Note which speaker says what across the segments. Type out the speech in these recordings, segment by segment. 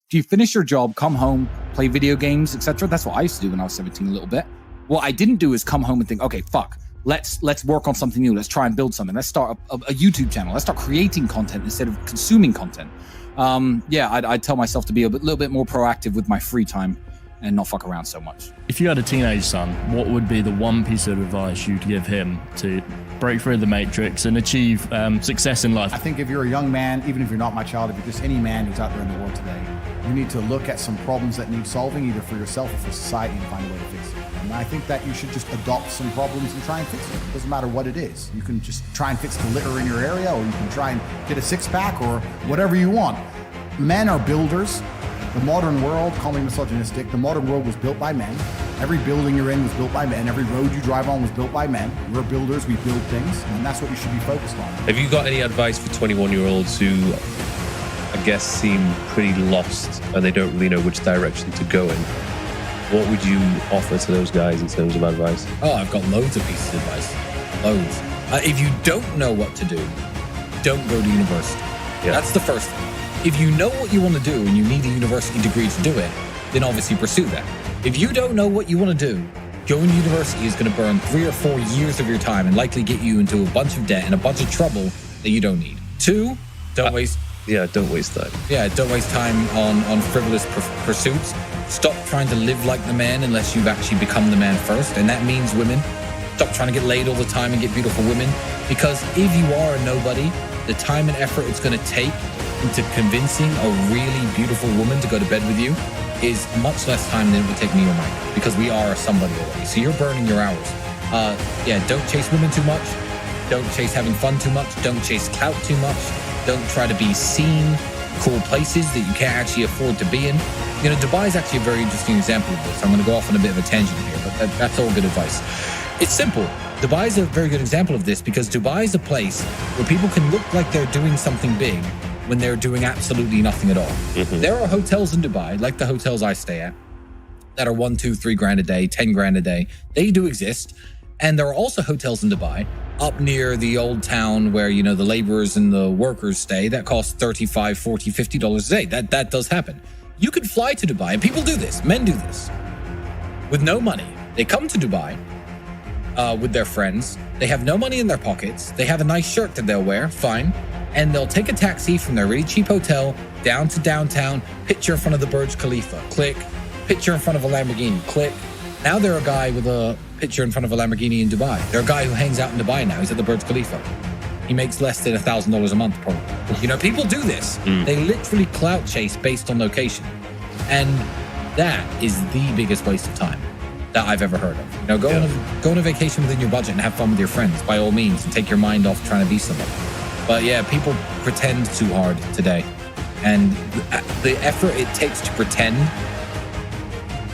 Speaker 1: If you finish your job, come home, play video games, etc. That's what I used to do when I was 17 a little bit. What I didn't do is come home and think, okay, fuck, let's work on something new. Let's try and build something. Let's start a YouTube channel. Let's start creating content instead of consuming content. I'd tell myself to be a little bit more proactive with my free time and not fuck around so much.
Speaker 2: If you had a teenage son, what would be the one piece of advice you'd give him to break through the matrix and achieve success in life?
Speaker 3: I think if you're a young man, even if you're not my child, if you're just any man who's out there in the world today, you need to look at some problems that need solving, either for yourself or for society, and find a way to fix it. And I think that you should just adopt some problems and try and fix it. It doesn't matter what it is. You can just try and fix the litter in your area, or you can try and get a six-pack, or whatever you want. Men are builders. The modern world, call me misogynistic, the modern world was built by men. Every building you're in was built by men. Every road you drive on was built by men. We're builders, we build things, and that's what you should be focused on.
Speaker 4: Have you got any advice for 21-year-olds who, I guess, seem pretty lost and they don't really know which direction to go in? What would you offer to those guys in terms of advice?
Speaker 5: Oh, I've got loads of pieces of advice. Loads. If you don't know what to do, don't go to university. Yeah. That's the first thing. If you know what you want to do and you need a university degree to do it, then obviously pursue that. If you don't know what you want to do, going to university is going to burn 3 or 4 years of your time and likely get you into a bunch of debt and a bunch of trouble that you don't need. 2, don't waste...
Speaker 4: Yeah, don't waste time.
Speaker 5: Yeah, don't waste time on frivolous pursuits. Stop trying to live like the man unless you've actually become the man first. And that means women. Stop trying to get laid all the time and get beautiful women. Because if you are a nobody, the time and effort it's going to take into convincing a really beautiful woman to go to bed with you is much less time than it would take me or Mike, because we are somebody already. So you're burning your hours. Don't chase women too much. Don't chase having fun too much. Don't chase clout too much. Don't try to be seen, cool places that you can't actually afford to be in. You know, Dubai is actually a very interesting example of this. I'm going to go off on a bit of a tangent here, but that's all good advice. It's simple. Dubai is a very good example of this because Dubai is a place where people can look like they're doing something big when they're doing absolutely nothing at all. Mm-hmm. There are hotels in Dubai, like the hotels I stay at, that are 1, 2, 3 grand a day, 10 grand a day. They do exist. And there are also hotels in Dubai up near the old town where, you know, the laborers and the workers stay that cost $35, $40, $50 a day. That does happen. You could fly to Dubai, and people do this. Men do this with no money. They come to Dubai with their friends. They have no money in their pockets. They have a nice shirt that they'll wear, fine. And they'll take a taxi from their really cheap hotel down to downtown, picture in front of the Burj Khalifa, click, picture in front of a Lamborghini, click. Now they're a guy with a picture in front of a Lamborghini in Dubai. They're a guy who hangs out in Dubai now. He's at the Burj Khalifa. He makes less than $1,000 a month, probably. You know, people do this. They literally clout chase based on location. And that is the biggest waste of time that I've ever heard of. You know, go on a vacation within your budget and have fun with your friends, by all means, and take your mind off trying to be somebody. But yeah, people pretend too hard today. And the effort it takes to pretend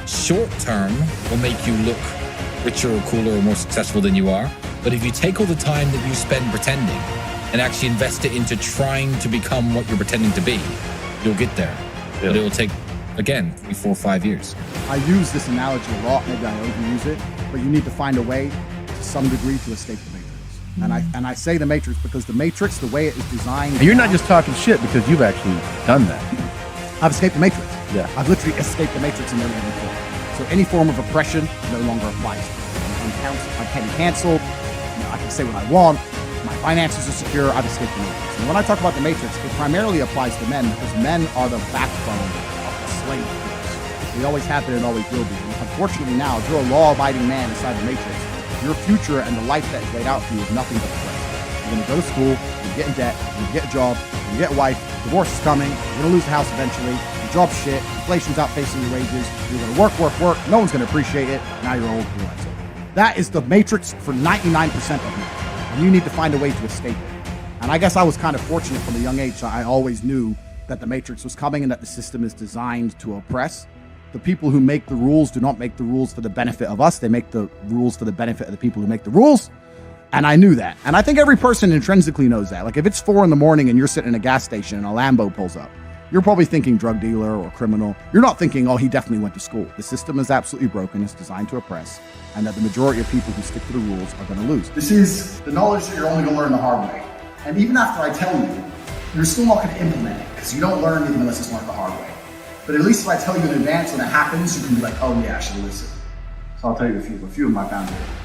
Speaker 5: short term will make you look richer or cooler or more successful than you are. But if you take all the time that you spend pretending and actually invest it into trying to become what you're pretending to be, you'll get there. Yeah. But it will take, again, 3, 4, 5 years.
Speaker 3: I use this analogy a lot, maybe I overuse it, but you need to find a way to some degree to escape the matrix. And I say the matrix because the matrix, the way it is designed...
Speaker 6: And you're not just talking shit because you've actually done that.
Speaker 3: I've escaped the matrix.
Speaker 6: Yeah.
Speaker 3: I've literally escaped the matrix in every form. So any form of oppression no longer applies to me. I can't be canceled. You know, I can say what I want. My finances are secure. I've escaped the matrix. And when I talk about the matrix, it primarily applies to men because men are the backbone of the slave force. They always have been and always will be. And unfortunately now, if you're a law-abiding man inside the matrix, your future and the life that is laid out for you is nothing but threat. You're going to go to school, you're going to get in debt, you're going to get a job, you're going to get a wife, divorce is coming, you're going to lose the house eventually, your job's shit, inflation's outpacing your wages, you're going to work, no one's going to appreciate it, now you're old, realize it. That is the matrix for 99% of men, and you need to find a way to escape it. And I guess I was kind of fortunate from a young age. I always knew that the matrix was coming and that the system is designed to oppress. The people who make the rules do not make the rules for the benefit of us. They make the rules for the benefit of the people who make the rules. And I knew that. And I think every person intrinsically knows that. Like if it's 4 a.m. and you're sitting in a gas station and a Lambo pulls up, you're probably thinking drug dealer or criminal. You're not thinking, oh, he definitely went to school. The system is absolutely broken. It's designed to oppress. And that the majority of people who stick to the rules are going to lose. This is the knowledge that you're only going to learn the hard way. And even after I tell you, you're still not going to implement it because you don't learn anything unless it's learned the hard way. But at least if I tell you in advance when it happens, you can be like, oh yeah, I should listen. So I'll tell you a few of my boundaries.